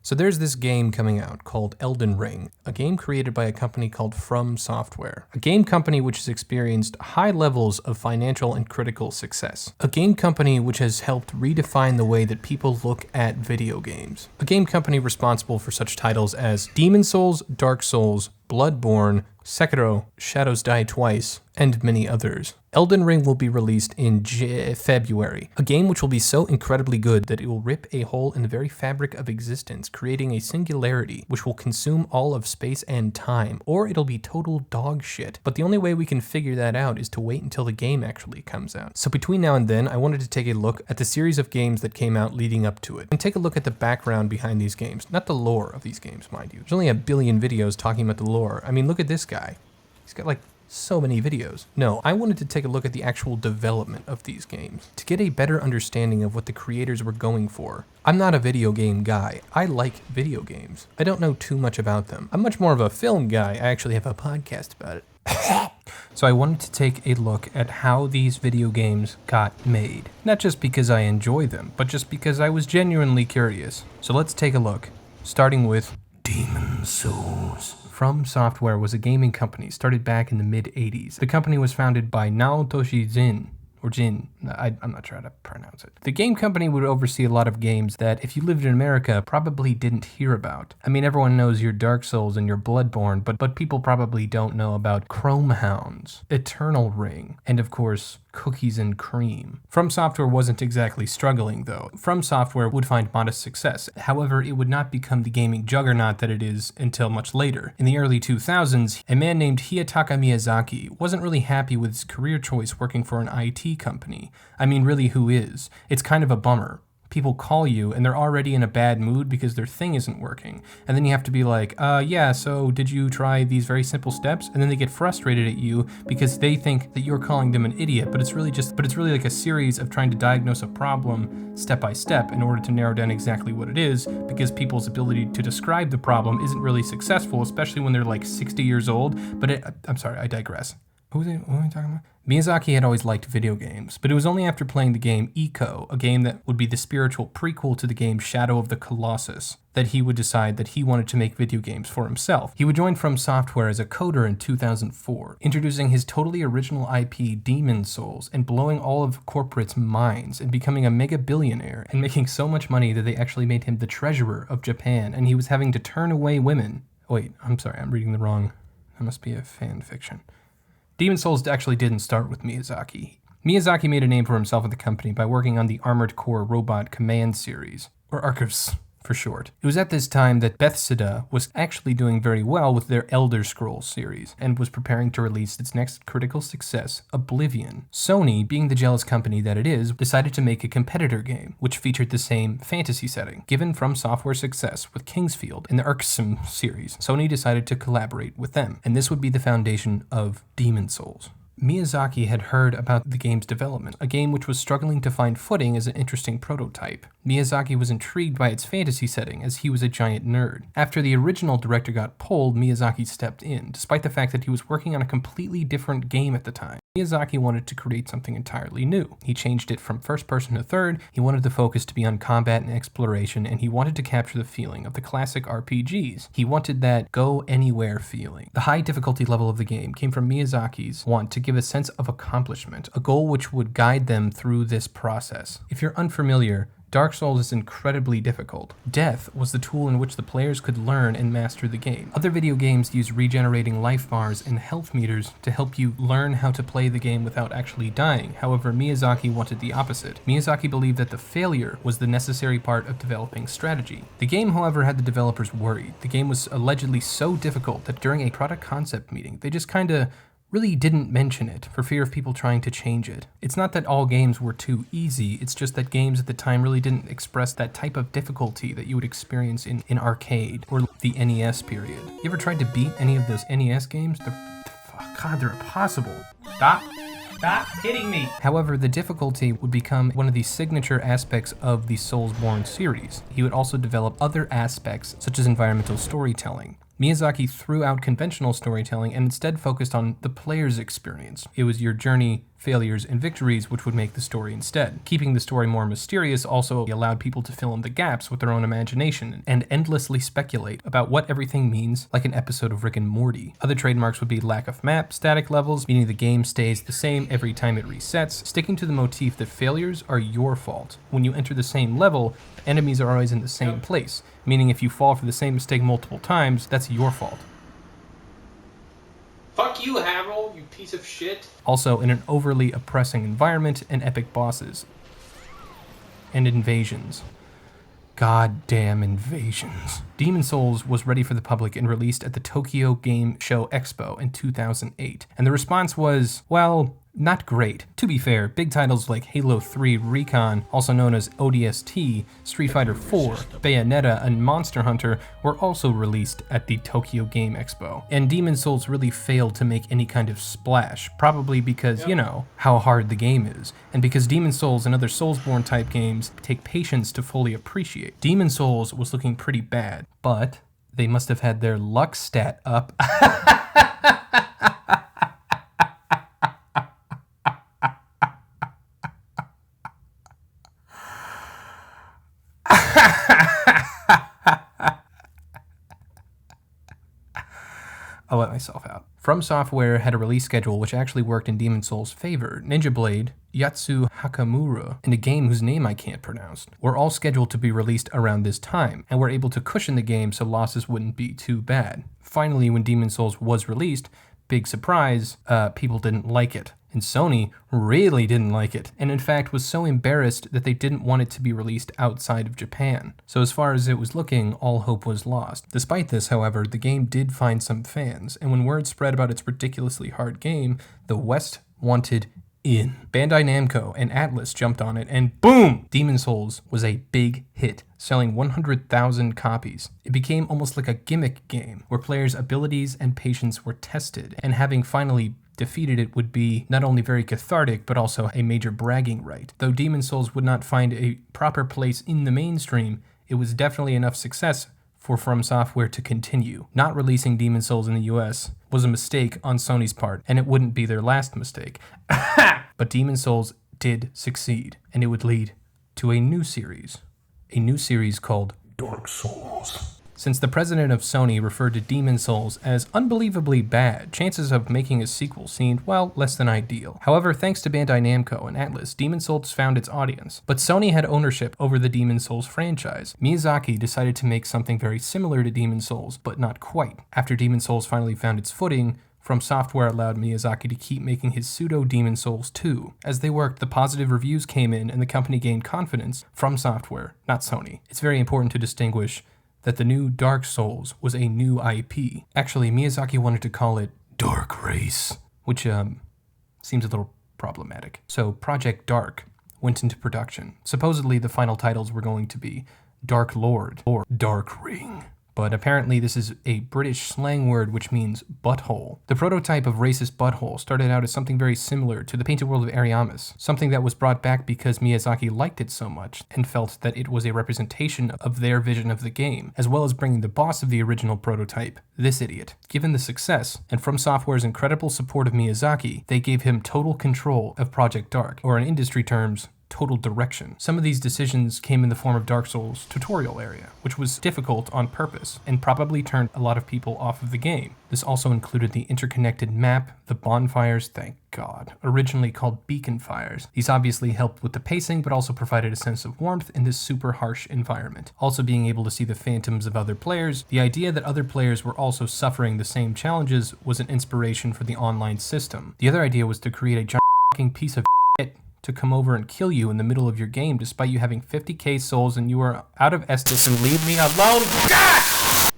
So there's this game coming out called Elden Ring, a game created by a company called From Software, a game company which has experienced high levels of financial and critical success, a game company which has helped redefine the way that people look at video games, a game company responsible for such titles as Demon's Souls, Dark Souls, BloodBorne, Sekiro, Shadows Die Twice, and many others. Elden Ring will be released in February, a game which will be so incredibly good that it will rip a hole in the very fabric of existence, creating a singularity which will consume all of space and time, or it'll be total dog shit. But the only way we can figure that out is to wait until the game actually comes out. So between now and then, I wanted to take a look at the series of games that came out leading up to it, and take a look at the background behind these games, not the lore of these games, mind you. There's only a billion videos talking about the lore. I mean, look at this guy. He's got like so many videos. No, I wanted to take a look at the actual development of these games to get a better understanding of what the creators were going for. I'm not a video game guy. I like video games. I don't know too much about them. I'm much more of a film guy. I actually have a podcast about it. So I wanted to take a look at how these video games got made. Not just because I enjoy them, but just because I was genuinely curious. So let's take a look, starting with Demon's Souls. From Software was a gaming company started back in the mid-80s. The company was founded by Naotoshi Jin, or Jin, I'm not sure how to pronounce it. The game company would oversee a lot of games that, if you lived in America, probably didn't hear about. I mean, everyone knows your Dark Souls and your BloodBorne, but people probably don't know about Chrome Hounds, Eternal Ring, and of course, Cookies and Cream. From Software wasn't exactly struggling, though. From Software would find modest success. However, it would not become the gaming juggernaut that it is until much later. In the early 2000s, a man named Hidetaka Miyazaki wasn't really happy with his career choice working for an IT company. I mean, really, who is? It's kind of a bummer. People call you and they're already in a bad mood because their thing isn't working. And then you have to be like, yeah, so did you try these very simple steps? And then they get frustrated at you because they think that you're calling them an idiot, but it's really like a series of trying to diagnose a problem step by step in order to narrow down exactly what it is, because people's ability to describe the problem isn't really successful, especially when they're like 60 years old. But I'm sorry, I digress. What am I talking about? Miyazaki had always liked video games, but it was only after playing the game Ico, a game that would be the spiritual prequel to the game Shadow of the Colossus, that he would decide that he wanted to make video games for himself. He would join From Software as a coder in 2004, introducing his totally original IP Demon's Souls and blowing all of corporate's minds and becoming a mega billionaire and making so much money that they actually made him the treasurer of Japan, and he was having to turn away women. Wait, I'm sorry, I'm reading the wrong. That must be a fan fiction. Demon's Souls actually didn't start with Miyazaki. Miyazaki made a name for himself at the company by working on the Armored Core Robot Command series, or ARCUS for short. It was at this time that Bethesda was actually doing very well with their Elder Scrolls series and was preparing to release its next critical success, Oblivion. Sony, being the jealous company that it is, decided to make a competitor game, which featured the same fantasy setting. Given From Software's success with Kingsfield in the ARCUS series, Sony decided to collaborate with them, and this would be the foundation of Demon's Souls. Miyazaki had heard about the game's development, a game which was struggling to find footing as an interesting prototype. Miyazaki was intrigued by its fantasy setting, as he was a giant nerd. After the original director got pulled, Miyazaki stepped in, despite the fact that he was working on a completely different game at the time. Miyazaki wanted to create something entirely new. He changed it from first person to third, he wanted the focus to be on combat and exploration, and he wanted to capture the feeling of the classic RPGs. He wanted that go-anywhere feeling. The high difficulty level of the game came from Miyazaki's want to give a sense of accomplishment, a goal which would guide them through this process. If you're unfamiliar, Dark Souls is incredibly difficult. Death was the tool in which the players could learn and master the game. Other video games use regenerating life bars and health meters to help you learn how to play the game without actually dying. However, Miyazaki wanted the opposite. Miyazaki believed that the failure was the necessary part of developing strategy. The game, however, had the developers worried. The game was allegedly so difficult that during a product concept meeting, they just kinda really didn't mention it for fear of people trying to change it. It's not that all games were too easy, it's just that games at the time really didn't express that type of difficulty that you would experience in arcade or the NES period. You ever tried to beat any of those NES games? They're impossible. Stop hitting me! However, the difficulty would become one of the signature aspects of the Soulsborne series. He would also develop other aspects, such as environmental storytelling. Miyazaki threw out conventional storytelling and instead focused on the player's experience. It was your journey failures, and victories, which would make the story instead. Keeping the story more mysterious also allowed people to fill in the gaps with their own imagination and endlessly speculate about what everything means, like an episode of Rick and Morty. Other trademarks would be lack of map, static levels, meaning the game stays the same every time it resets, sticking to the motif that failures are your fault. When you enter the same level, enemies are always in the same place, meaning if you fall for the same mistake multiple times, that's your fault. Fuck you, Harold, you piece of shit. Also, in an overly oppressing environment and epic bosses. And invasions. Goddamn invasions. Demon's Souls was ready for the public and released at the Tokyo Game Show Expo in 2008. And the response was, well, not great. To be fair, big titles like Halo 3 Recon, also known as ODST, Street Fighter 4, Bayonetta, and Monster Hunter were also released at the Tokyo Game Expo. And Demon's Souls really failed to make any kind of splash, probably because, you know, how hard the game is, and because Demon's Souls and other Soulsborne type games take patience to fully appreciate. Demon's Souls was looking pretty bad, but they must have had their luck stat up. I'll let myself out. From Software had a release schedule which actually worked in Demon's Souls' favor. Ninja Blade, Yatsu Hakamura, and a game whose name I can't pronounce, were all scheduled to be released around this time, and were able to cushion the game so losses wouldn't be too bad. Finally, when Demon's Souls was released, big surprise, people didn't like it. And Sony really didn't like it, and in fact was so embarrassed that they didn't want it to be released outside of Japan. So as far as it was looking, all hope was lost. Despite this, however, the game did find some fans, and when word spread about its ridiculously hard game, the West wanted in. Bandai Namco and Atlus jumped on it, and boom! Demon's Souls was a big hit, selling 100,000 copies. It became almost like a gimmick game, where players' abilities and patience were tested, and having finally defeated it would be not only very cathartic, but also a major bragging right. Though Demon's Souls would not find a proper place in the mainstream, it was definitely enough success for From Software to continue. Not releasing Demon's Souls in the US was a mistake on Sony's part, and it wouldn't be their last mistake. But Demon's Souls did succeed, and it would lead to a new series called Dark Souls. Since the president of Sony referred to Demon's Souls as unbelievably bad, chances of making a sequel seemed, well, less than ideal. However, thanks to Bandai Namco and Atlus, Demon's Souls found its audience. But Sony had ownership over the Demon's Souls franchise. Miyazaki decided to make something very similar to Demon's Souls, but not quite. After Demon's Souls finally found its footing, From Software allowed Miyazaki to keep making his pseudo-Demon's Souls 2. As they worked, the positive reviews came in and the company gained confidence from Software, not Sony. It's very important to distinguish that the new Dark Souls was a new IP. Actually, Miyazaki wanted to call it Dark Race, which seems a little problematic. So Project Dark went into production. Supposedly the final titles were going to be Dark Lord or Dark Ring. But apparently this is a British slang word which means butthole. The prototype of racist butthole started out as something very similar to the Painted World of Ariamis, something that was brought back because Miyazaki liked it so much and felt that it was a representation of their vision of the game, as well as bringing the boss of the original prototype, this idiot. Given the success, and From Software's incredible support of Miyazaki, they gave him total control of Project Dark, or in industry terms, total direction. Some of these decisions came in the form of Dark Souls' tutorial area, which was difficult on purpose, and probably turned a lot of people off of the game. This also included the interconnected map, the bonfires, thank God, originally called beacon fires. These obviously helped with the pacing, but also provided a sense of warmth in this super harsh environment. Also being able to see the phantoms of other players, the idea that other players were also suffering the same challenges was an inspiration for the online system. The other idea was to create a giant piece of shit to come over and kill you in the middle of your game despite you having 50k souls and you are out of Estus and leave me alone. God!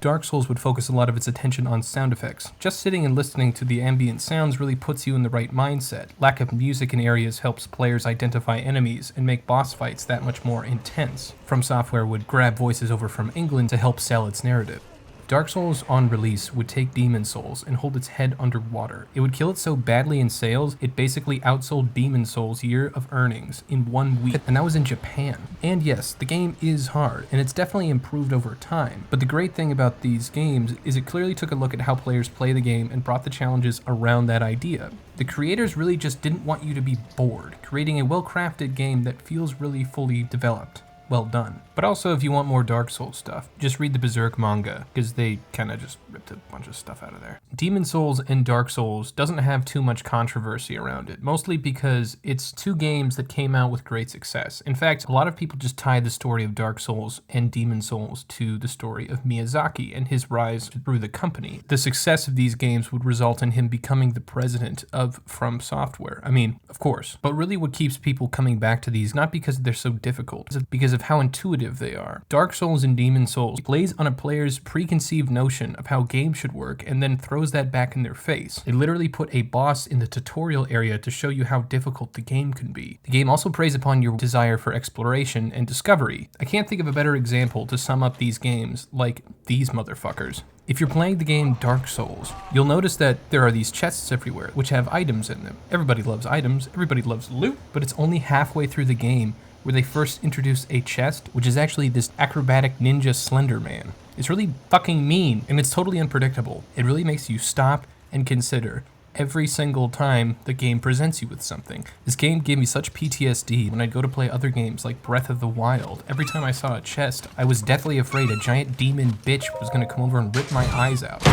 Dark Souls would focus a lot of its attention on sound effects. Just sitting and listening to the ambient sounds really puts you in the right mindset. Lack of music in areas helps players identify enemies and make boss fights that much more intense. From Software would grab voices over from England to help sell its narrative. Dark Souls on release would take Demon Souls and hold its head underwater. It would kill it so badly in sales, it basically outsold Demon Souls' year of earnings in 1 week, and that was in Japan. And yes, the game is hard, and it's definitely improved over time, but the great thing about these games is it clearly took a look at how players play the game and brought the challenges around that idea. The creators really just didn't want you to be bored, creating a well-crafted game that feels really fully developed. Well done. But also, if you want more Dark Souls stuff, just read the Berserk manga, because they kind of just ripped a bunch of stuff out of there. Demon Souls and Dark Souls doesn't have too much controversy around it, mostly because it's 2 games that came out with great success. In fact, a lot of people just tie the story of Dark Souls and Demon Souls to the story of Miyazaki and his rise through the company. The success of these games would result in him becoming the president of From Software. I mean, of course. But really what keeps people coming back to these, not because they're so difficult, it's because of how intuitive they are. Dark Souls and Demon Souls plays on a player's preconceived notion of how games should work and then throws that back in their face. They literally put a boss in the tutorial area to show you how difficult the game can be. The game also preys upon your desire for exploration and discovery. I can't think of a better example to sum up these games like these motherfuckers. If you're playing the game Dark Souls, you'll notice that there are these chests everywhere which have items in them. Everybody loves items, everybody loves loot, but it's only halfway through the game where they first introduce a chest, which is actually this acrobatic ninja Slender Man. It's really fucking mean, and it's totally unpredictable. It really makes you stop and consider every single time the game presents you with something. This game gave me such PTSD when I'd go to play other games like Breath of the Wild. Every time I saw a chest, I was deathly afraid a giant demon bitch was gonna come over and rip my eyes out.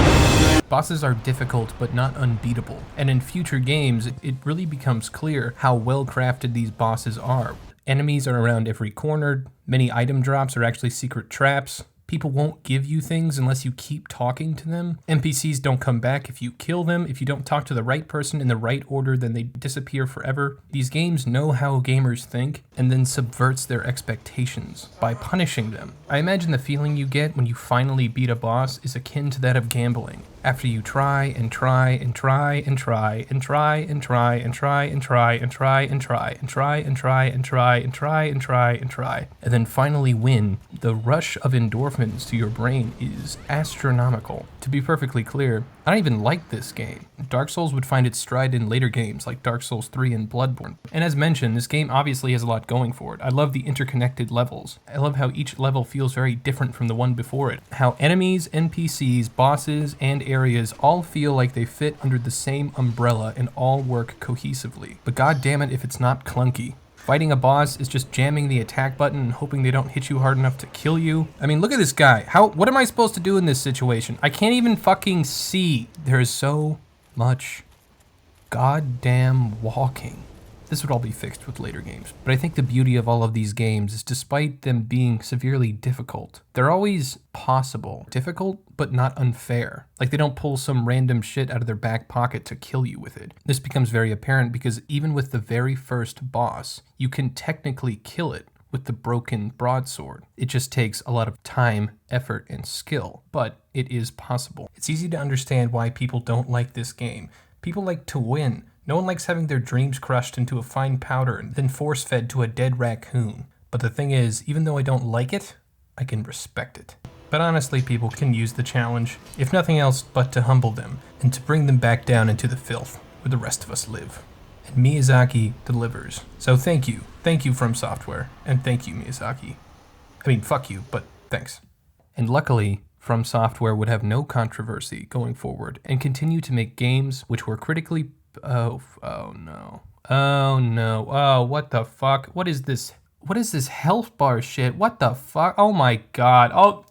Bosses are difficult but not unbeatable, and in future games, it really becomes clear how well crafted these bosses are. Enemies are around every corner, many item drops are actually secret traps. People won't give you things unless you keep talking to them. NPCs don't come back if you kill them. If you don't talk to the right person in the right order, then they disappear forever. These games know how gamers think and then subverts their expectations by punishing them. I imagine the feeling you get when you finally beat a boss is akin to that of gambling. After you try and try and try and try and try and try and try and try and try and try and try and try and try and try and try and try and then finally win, the rush of endorphins to your brain is astronomical. To be perfectly clear, I don't even like this game. Dark Souls would find its stride in later games like Dark Souls 3 and BloodBorne. And as mentioned, this game obviously has a lot going for it. I love the interconnected levels. I love how each level feels very different from the one before it. How enemies, NPCs, bosses, and areas all feel like they fit under the same umbrella and all work cohesively. But god damn it if it's not clunky. Fighting a boss is just jamming the attack button and hoping they don't hit you hard enough to kill you. I mean, look at this guy. What am I supposed to do in this situation? I can't even fucking see. There is so much goddamn walking. This would all be fixed with later games. But I think the beauty of all of these games is despite them being severely difficult, they're always possible. Difficult, but not unfair. Like they don't pull some random shit out of their back pocket to kill you with it. This becomes very apparent because even with the very first boss, you can technically kill it with the broken broadsword. It just takes a lot of time, effort, and skill, but it is possible. It's easy to understand why people don't like this game. People like to win. No one likes having their dreams crushed into a fine powder and then force-fed to a dead raccoon. But the thing is, even though I don't like it, I can respect it. But honestly, people can use the challenge, if nothing else but to humble them and to bring them back down into the filth where the rest of us live. And Miyazaki delivers. So thank you From Software, and thank you Miyazaki. I mean, fuck you, but thanks. And luckily, From Software would have no controversy going forward and continue to make games which were critically oh no. Oh, what the fuck? What is this? What is this health bar shit? What the fuck? Oh my god. Oh,